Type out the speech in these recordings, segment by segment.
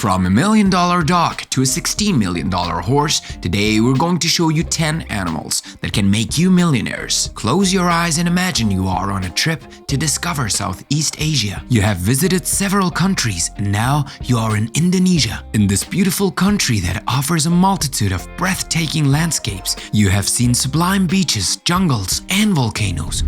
From $1 million dog to a $16 million horse, today we're going to show you 10 animals that can make you millionaires. Close your eyes and imagine you are on a trip to discover Southeast Asia. You have visited several countries and now you are in Indonesia. In this beautiful country that offers a multitude of breathtaking landscapes, you have seen sublime beaches, jungles, and volcanoes.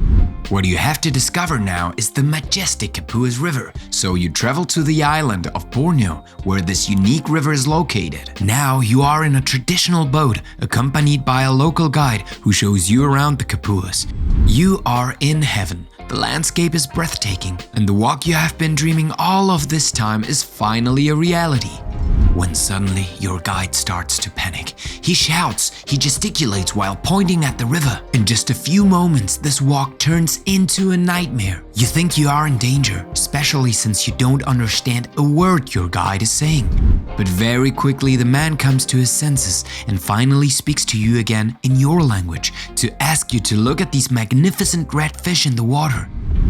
What you have to discover now is the majestic Kapuas River, so you travel to the island of Borneo, where this unique river is located. Now you are in a traditional boat, accompanied by a local guide who shows you around the Kapuas. You are in heaven. The landscape is breathtaking, and the walk you have been dreaming all of this time is finally a reality. When suddenly your guide starts to panic. He shouts, he gesticulates while pointing at the river. In just a few moments, this walk turns into a nightmare. You think you are in danger, especially since you don't understand a word your guide is saying. But very quickly the man comes to his senses and finally speaks to you again in your language to ask you to look at these magnificent red fish in the water.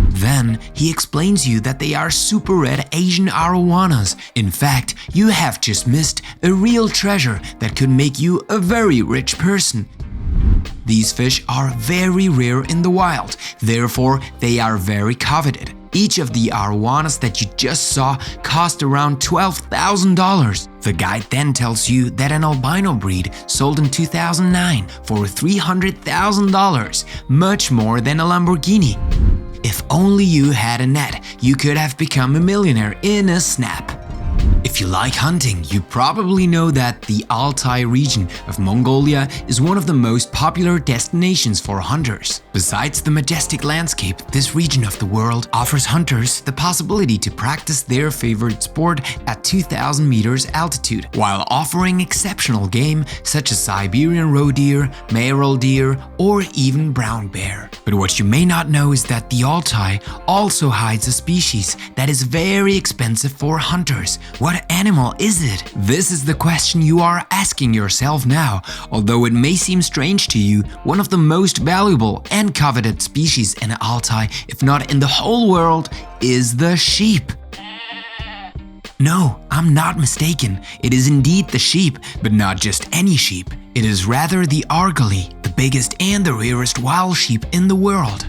Then he explains you that they are super red Asian AROWANAS. In fact, you have just missed a real treasure that could make you a very rich person. These fish are very rare in the wild, therefore they are very coveted. Each of the AROWANAS that you just saw cost around $12,000. The guide then tells you that an albino breed sold in 2009 for $300,000, much more than a Lamborghini. If only you had a net, you could have become a millionaire in a snap. If you like hunting, you probably know that the Altai region of Mongolia is one of the most popular destinations for hunters. Besides the majestic landscape, this region of the world offers hunters the possibility to practice their favorite sport at 2,000 meters altitude, while offering exceptional game such as Siberian roe deer, Maral deer, or even brown bear. But what you may not know is that the Altai also hides a species that is very expensive for hunters. What animal is it? This is the question you are asking yourself now. Although it may seem strange to you, one of the most valuable and coveted species in Altai, if not in the whole world, is the sheep. No, I'm not mistaken. It is indeed the sheep, but not just any sheep. It is rather the Argali, the biggest and the rarest wild sheep in the world.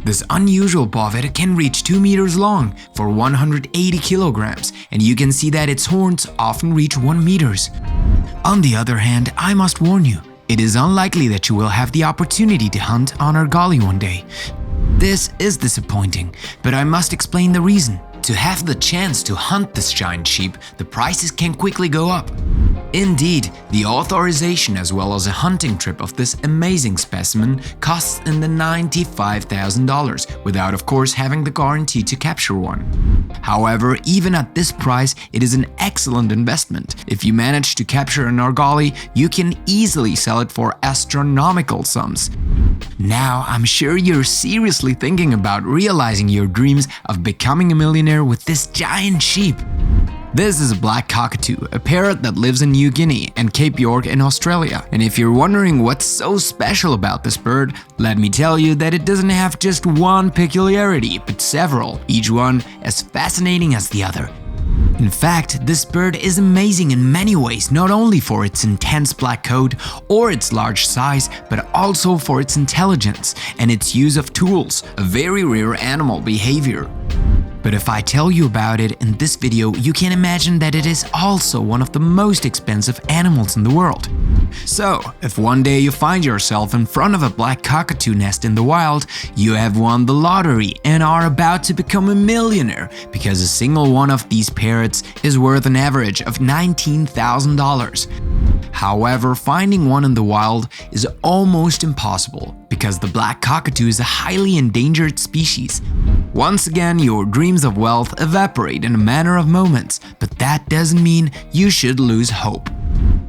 This unusual bovet can reach 2 meters long for 180 kilograms, and you can see that its horns often reach 1 meters. On the other hand, I must warn you, it is unlikely that you will have the opportunity to hunt on Argali one day. This is disappointing, but I must explain the reason. To have the chance to hunt this giant sheep, the prices can quickly go up. Indeed, the authorization as well as a hunting trip of this amazing specimen costs in the $95,000, without of course having the guarantee to capture one. However, even at this price, it is an excellent investment. If you manage to capture an Argali, you can easily sell it for astronomical sums. Now, I'm sure you're seriously thinking about realizing your dreams of becoming a millionaire with this giant sheep. This is a black cockatoo, a parrot that lives in New Guinea and Cape York in Australia. And if you're wondering what's so special about this bird, let me tell you that it doesn't have just one peculiarity, but several, each one as fascinating as the other. In fact, this bird is amazing in many ways, not only for its intense black coat or its large size, but also for its intelligence and its use of tools, a very rare animal behavior. But if I tell you about it in this video, you can imagine that it is also one of the most expensive animals in the world. So, if one day you find yourself in front of a black cockatoo nest in the wild, you have won the lottery and are about to become a millionaire, because a single one of these parrots is worth an average of $19,000. However, finding one in the wild is almost impossible, because the black cockatoo is a highly endangered species. Once again, your dreams of wealth evaporate in a matter of moments, but that doesn't mean you should lose hope.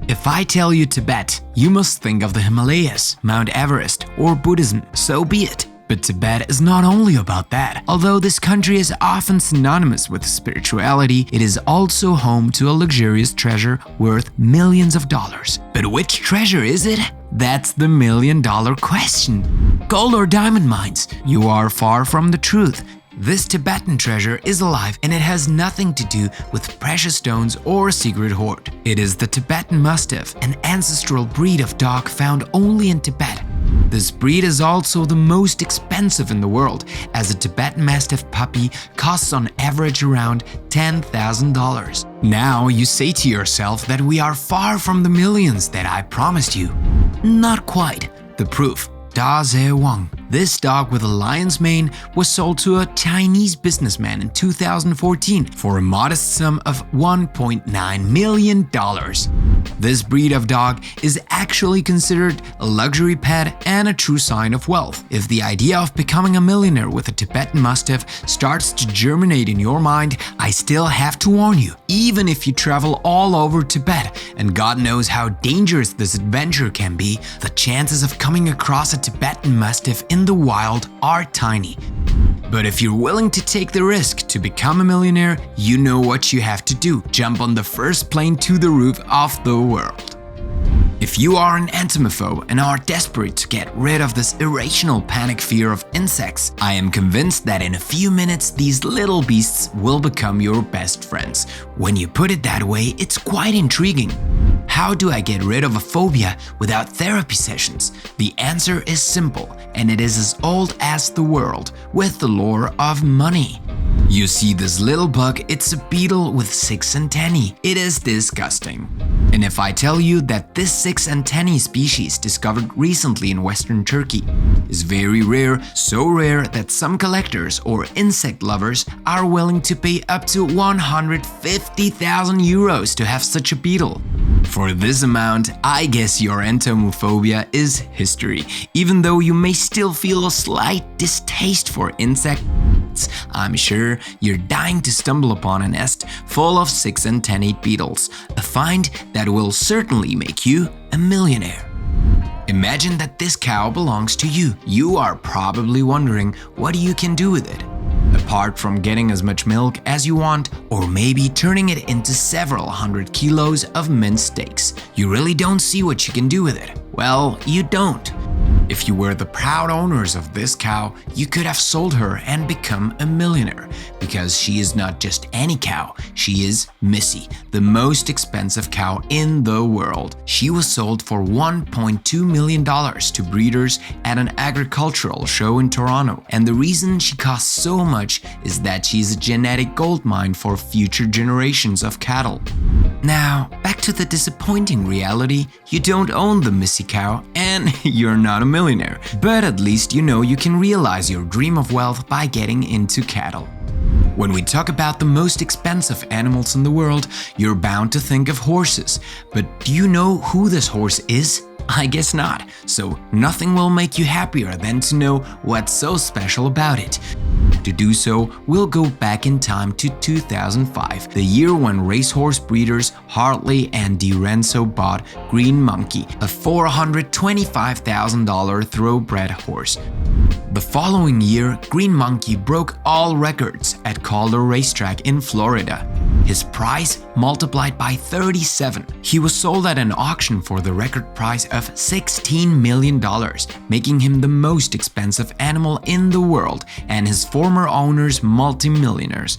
If I tell you Tibet, you must think of the Himalayas, Mount Everest, or Buddhism, so be it. But Tibet is not only about that. Although this country is often synonymous with spirituality, it is also home to a luxurious treasure worth millions of dollars. But which treasure is it? That's the $1 million question. Gold or diamond mines? You are far from the truth. This Tibetan treasure is alive and it has nothing to do with precious stones or a secret hoard. It is the Tibetan Mastiff, an ancestral breed of dog found only in Tibet. This breed is also the most expensive in the world, as a Tibetan Mastiff puppy costs on average around $10,000. Now you say to yourself that we are far from the millions that I promised you. Not quite. The proof. Da Wang. This dog with a lion's mane was sold to a Chinese businessman in 2014 for a modest sum of $1.9 million. This breed of dog is actually considered a luxury pet and a true sign of wealth. If the idea of becoming a millionaire with a Tibetan Mastiff starts to germinate in your mind, I still have to warn you, even if you travel all over Tibet, and God knows how dangerous this adventure can be, the chances of coming across a Tibetan Mastiff in the wild are tiny. But if you're willing to take the risk to become a millionaire, you know what you have to do. Jump on the first plane to the roof of the world. If you are an entomophobe and are desperate to get rid of this irrational panic fear of insects, I am convinced that in a few minutes these little beasts will become your best friends. When you put it that way, it's quite intriguing. How do I get rid of a phobia without therapy sessions? The answer is simple, and it is as old as the world, with the lure of money. You see this little bug, it's a beetle with 6 antennae. It is disgusting. And if I tell you that this 6 antennae species discovered recently in Western Turkey is very rare, so rare that some collectors or insect lovers are willing to pay up to 150,000 euros to have such a beetle. For this amount, I guess your entomophobia is history. Even though you may still feel a slight distaste for insects, I'm sure you're dying to stumble upon a nest full of 6 antennate beetles, a find that will certainly make you a millionaire. Imagine that this cow belongs to you. You are probably wondering what you can do with it. Apart from getting as much milk as you want, or maybe turning it into several hundred kilos of minced steaks, you really don't see what you can do with it. Well, you don't. If you were the proud owners of this cow, you could have sold her and become a millionaire, because she is not just any cow, she is Missy, the most expensive cow in the world. She was sold for $1.2 million to breeders at an agricultural show in Toronto, and the reason she costs so much is that she's a genetic goldmine for future generations of cattle. Now, back to the disappointing reality, you don't own the Missy cow and you're not a millionaire, but at least you know you can realize your dream of wealth by getting into cattle. When we talk about the most expensive animals in the world, you're bound to think of horses. But do you know who this horse is? I guess not. So nothing will make you happier than to know what's so special about it. To do so, we'll go back in time to 2005, the year when racehorse breeders Hartley and DiRenzo bought Green Monkey, a $425,000 thoroughbred horse. The following year, Green Monkey broke all records at Calder Racetrack in Florida. His price multiplied by 37. He was sold at an auction for the record price of $16 million, making him the most expensive animal in the world and his former owners multimillionaires.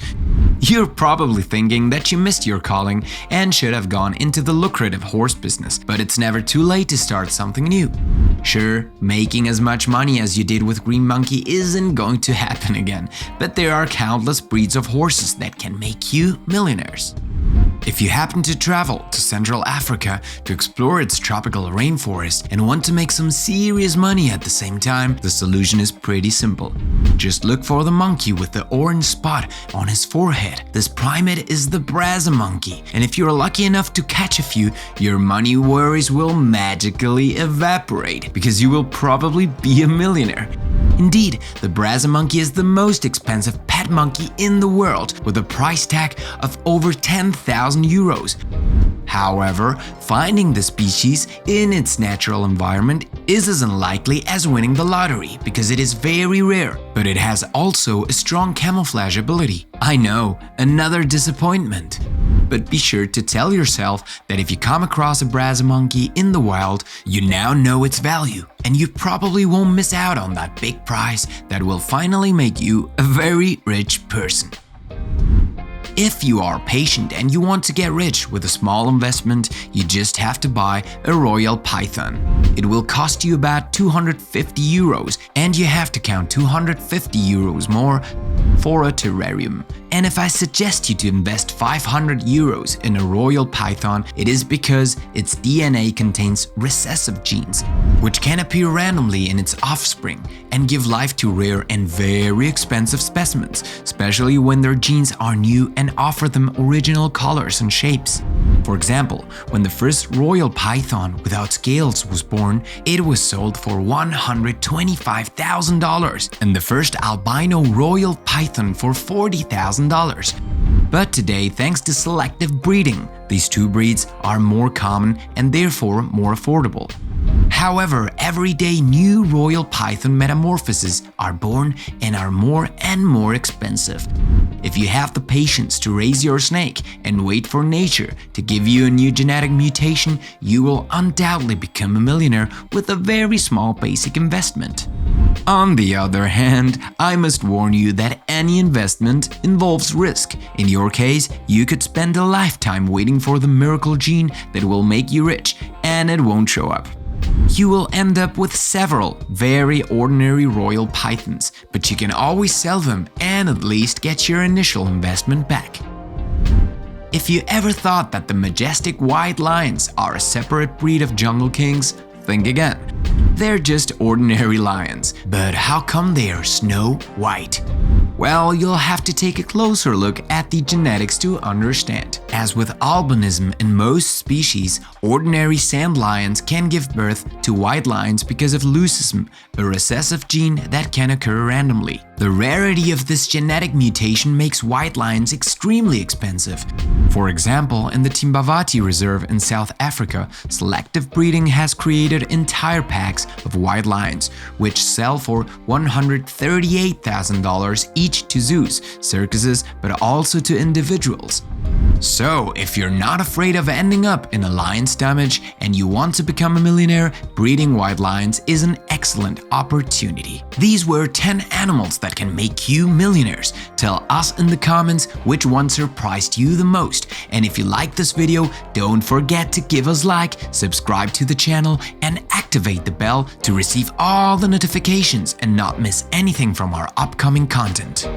You're probably thinking that you missed your calling and should have gone into the lucrative horse business, but it's never too late to start something new. Sure, making as much money as you did with Green Monkey isn't going to happen again, but there are countless breeds of horses that can make you millionaires. If you happen to travel to Central Africa to explore its tropical rainforest and want to make some serious money at the same time, the solution is pretty simple. Just look for the monkey with the orange spot on his forehead. This primate is the Brazza monkey, and if you're lucky enough to catch a few, your money worries will magically evaporate because you will probably be a millionaire. Indeed, the Brazza monkey is the most expensive pet monkey in the world, with a price tag of over 10,000 euros. However, finding the species in its natural environment is as unlikely as winning the lottery because it is very rare, but it has also a strong camouflage ability. I know, another disappointment. But be sure to tell yourself that if you come across a Brazza monkey in the wild, you now know its value, and you probably won't miss out on that big prize that will finally make you a very rich person. If you are patient and you want to get rich with a small investment, you just have to buy a royal python. It will cost you about 250 euros, and you have to count 250 euros more for a terrarium. And if I suggest you to invest 500 euros in a royal python, it is because its DNA contains recessive genes, which can appear randomly in its offspring and give life to rare and very expensive specimens, especially when their genes are new and offer them original colors and shapes. For example, when the first royal python without scales was born, it was sold for $125,000 and the first albino royal python for $40,000. But today, thanks to selective breeding, these two breeds are more common and therefore more affordable. However, everyday new royal python metamorphoses are born and are more and more expensive. If you have the patience to raise your snake and wait for nature to give you a new genetic mutation, you will undoubtedly become a millionaire with a very small basic investment. On the other hand, I must warn you that any investment involves risk. In your case, you could spend a lifetime waiting for the miracle gene that will make you rich, and it won't show up. You will end up with several very ordinary royal pythons, but you can always sell them and at least get your initial investment back. If you ever thought that the majestic white lions are a separate breed of jungle kings, think again. They're just ordinary lions, but how come they are snow white? Well, you'll have to take a closer look at the genetics to understand. As with albinism in most species, ordinary sand lions can give birth to white lions because of leucism, a recessive gene that can occur randomly. The rarity of this genetic mutation makes white lions extremely expensive. For example, in the Timbavati Reserve in South Africa, selective breeding has created entire packs of white lions, which sell for $138,000 each to zoos, circuses, but also to individuals. So, if you're not afraid of ending up in a lion's stomach and you want to become a millionaire, breeding white lions is an excellent opportunity. These were 10 animals that can make you millionaires. Tell us in the comments which one surprised you the most. And if you like this video, don't forget to give us a like, subscribe to the channel, and activate the bell to receive all the notifications and not miss anything from our upcoming content.